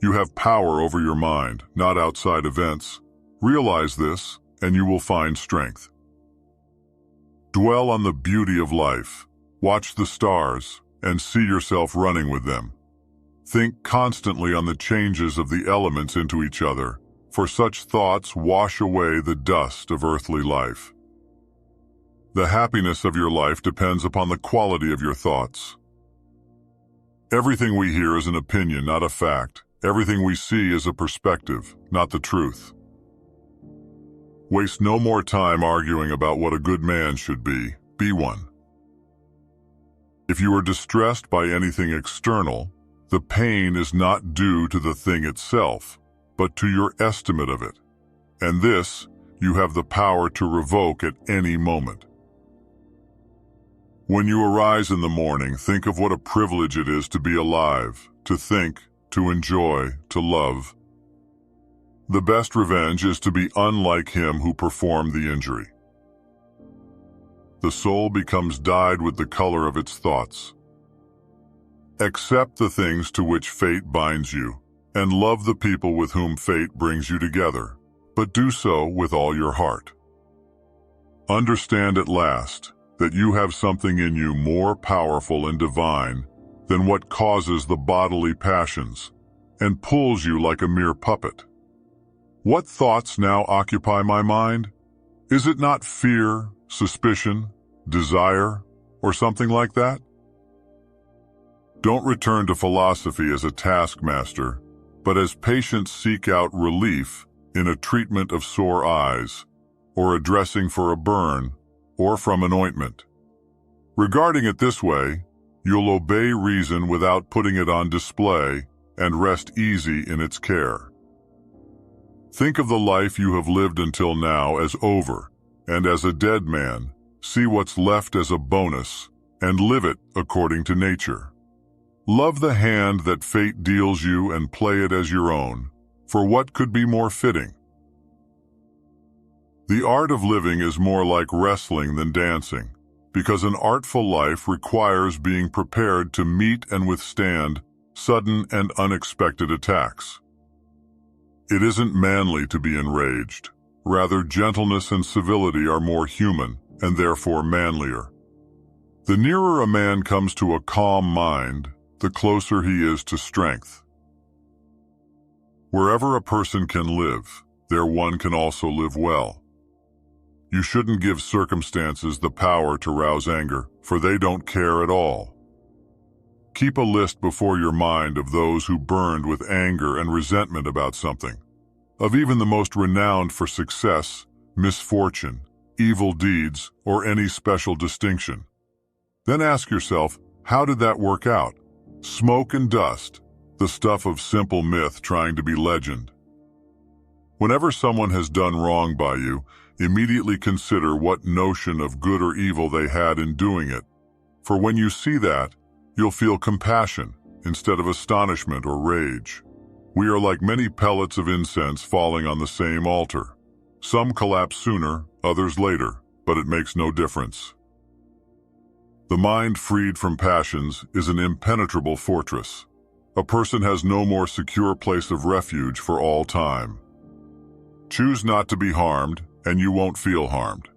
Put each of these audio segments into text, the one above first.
You have power over your mind, not outside events. Realize this, and you will find strength. Dwell on the beauty of life. Watch the stars, and see yourself running with them. Think constantly on the changes of the elements into each other, for such thoughts wash away the dust of earthly life. The happiness of your life depends upon the quality of your thoughts. Everything we hear is an opinion, not a fact. Everything we see is a perspective, not the truth. Waste no more time arguing about what a good man should be. Be one. If you are distressed by anything external, the pain is not due to the thing itself, but to your estimate of it. And this, you have the power to revoke at any moment. When you arise in the morning, think of what a privilege it is to be alive, to think, to enjoy, to love. The best revenge is to be unlike him who performed the injury. The soul becomes dyed with the color of its thoughts. Accept the things to which fate binds you, and love the people with whom fate brings you together, but do so with all your heart. Understand at last that you have something in you more powerful and divine than what causes the bodily passions and pulls you like a mere puppet. What thoughts now occupy my mind? Is it not fear, suspicion, desire, or something like that? Don't return to philosophy as a taskmaster, but as patients seek out relief in a treatment of sore eyes, or a dressing for a burn, or from an ointment. Regarding it this way, you'll obey reason without putting it on display and rest easy in its care. Think of the life you have lived until now as over, and as a dead man, see what's left as a bonus, and live it according to nature. Love the hand that fate deals you and play it as your own, for what could be more fitting? The art of living is more like wrestling than dancing, because an artful life requires being prepared to meet and withstand sudden and unexpected attacks. It isn't manly to be enraged. Rather, gentleness and civility are more human and therefore manlier. The nearer a man comes to a calm mind, the closer he is to strength. Wherever a person can live, there one can also live well. You shouldn't give circumstances the power to rouse anger, for they don't care at all. Keep a list before your mind of those who burned with anger and resentment about something, of even the most renowned for success, misfortune, evil deeds, or any special distinction. Then ask yourself, how did that work out? Smoke and dust, the stuff of simple myth trying to be legend. Whenever someone has done wrong by you, immediately consider what notion of good or evil they had in doing it, for when you see that, you'll feel compassion instead of astonishment or rage. We are like many pellets of incense falling on the same altar. Some collapse sooner, others later, but it makes no difference. The mind freed from passions is an impenetrable fortress. A person has no more secure place of refuge for all time. Choose not to be harmed, and you won't feel harmed.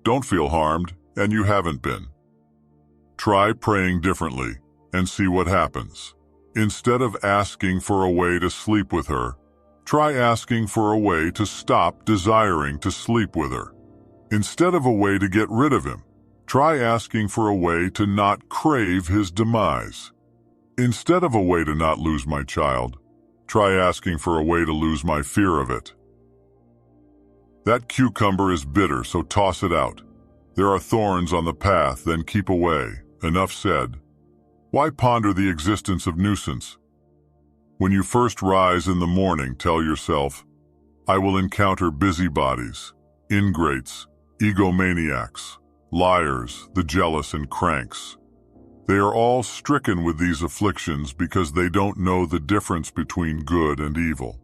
Don't feel harmed, and you haven't been. Try praying differently, and see what happens. Instead of asking for a way to sleep with her, try asking for a way to stop desiring to sleep with her. Instead of a way to get rid of him, try asking for a way to not crave his demise. Instead of a way to not lose my child, try asking for a way to lose my fear of it. That cucumber is bitter, so toss it out. There are thorns on the path, then keep away. Enough said. Why ponder the existence of nuisance? When you first rise in the morning, tell yourself, I will encounter busybodies, ingrates, egomaniacs, liars, the jealous and cranks. They are all stricken with these afflictions because they don't know the difference between good and evil.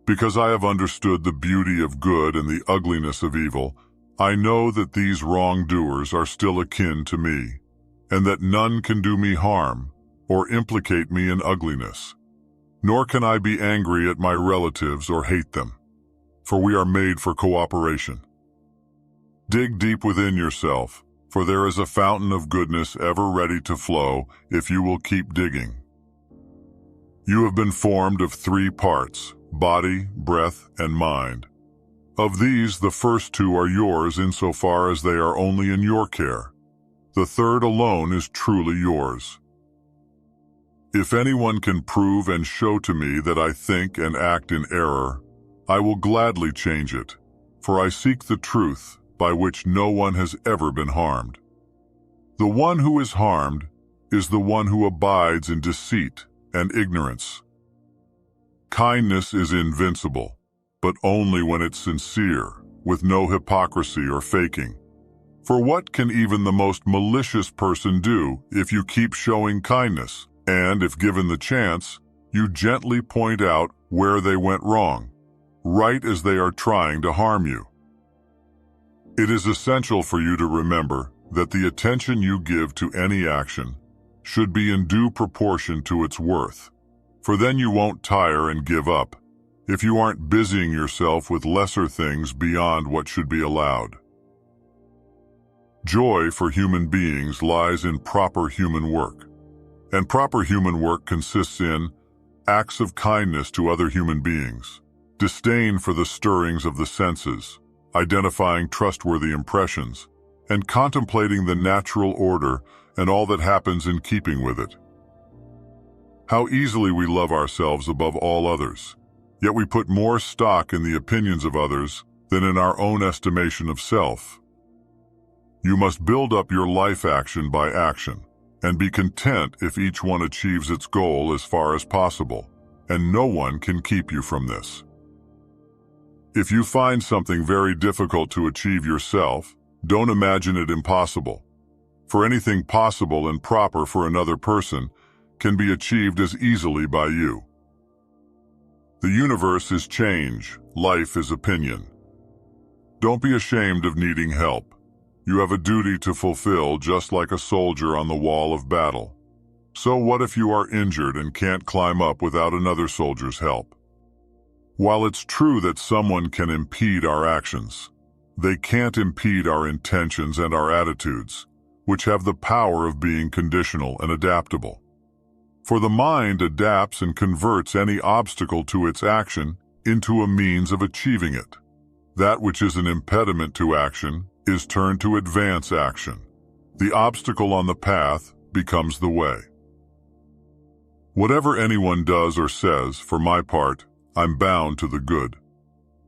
Because I have understood the beauty of good and the ugliness of evil, I know that these wrongdoers are still akin to me, and that none can do me harm or implicate me in ugliness. Nor can I be angry at my relatives or hate them, for we are made for cooperation. Dig deep within yourself, for there is a fountain of goodness ever ready to flow if you will keep digging. You have been formed of 3 parts, body, breath, and mind. Of these, the first 2 are yours insofar as they are only in your care. The third alone is truly yours. If anyone can prove and show to me that I think and act in error, I will gladly change it, for I seek the truth by which no one has ever been harmed. The one who is harmed is the one who abides in deceit and ignorance. Kindness is invincible, but only when it's sincere, with no hypocrisy or faking. For what can even the most malicious person do if you keep showing kindness, and if given the chance, you gently point out where they went wrong, right as they are trying to harm you? It is essential for you to remember that the attention you give to any action should be in due proportion to its worth, for then you won't tire and give up if you aren't busying yourself with lesser things beyond what should be allowed. Joy for human beings lies in proper human work, and proper human work consists in acts of kindness to other human beings, disdain for the stirrings of the senses, identifying trustworthy impressions, and contemplating the natural order and all that happens in keeping with it. How easily we love ourselves above all others, yet we put more stock in the opinions of others than in our own estimation of self. You must build up your life action by action, and be content if each one achieves its goal as far as possible, and no one can keep you from this. If you find something very difficult to achieve yourself, don't imagine it impossible, for anything possible and proper for another person can be achieved as easily by you. The universe is change, life is opinion. Don't be ashamed of needing help. You have a duty to fulfill just like a soldier on the wall of battle. So what if you are injured and can't climb up without another soldier's help? While it's true that someone can impede our actions, they can't impede our intentions and our attitudes, which have the power of being conditional and adaptable. For the mind adapts and converts any obstacle to its action into a means of achieving it. That which is an impediment to action is turned to advance action. The obstacle on the path becomes the way. Whatever anyone does or says, for my part, I'm bound to the good.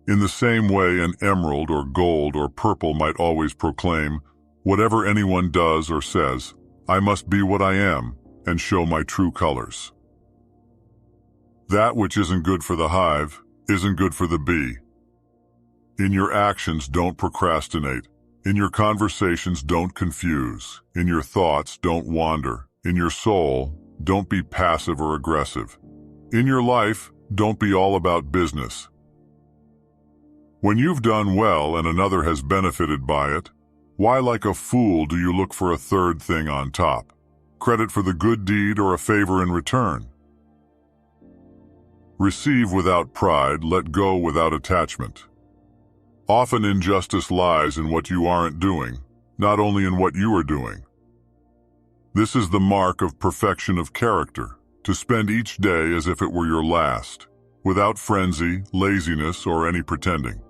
In the same way an emerald or gold or purple might always proclaim, whatever anyone does or says, I must be what I am and show my true colors. That which isn't good for the hive isn't good for the bee. In your actions, don't procrastinate. In your conversations, don't confuse. In your thoughts, don't wander. In your soul, don't be passive or aggressive. In your life, don't be all about business. When you've done well and another has benefited by it, why like a fool do you look for a third thing on top? Credit for the good deed or a favor in return? Receive without pride, let go without attachment. Often injustice lies in what you aren't doing, not only in what you are doing. This is the mark of perfection of character, to spend each day as if it were your last, without frenzy, laziness, or any pretending.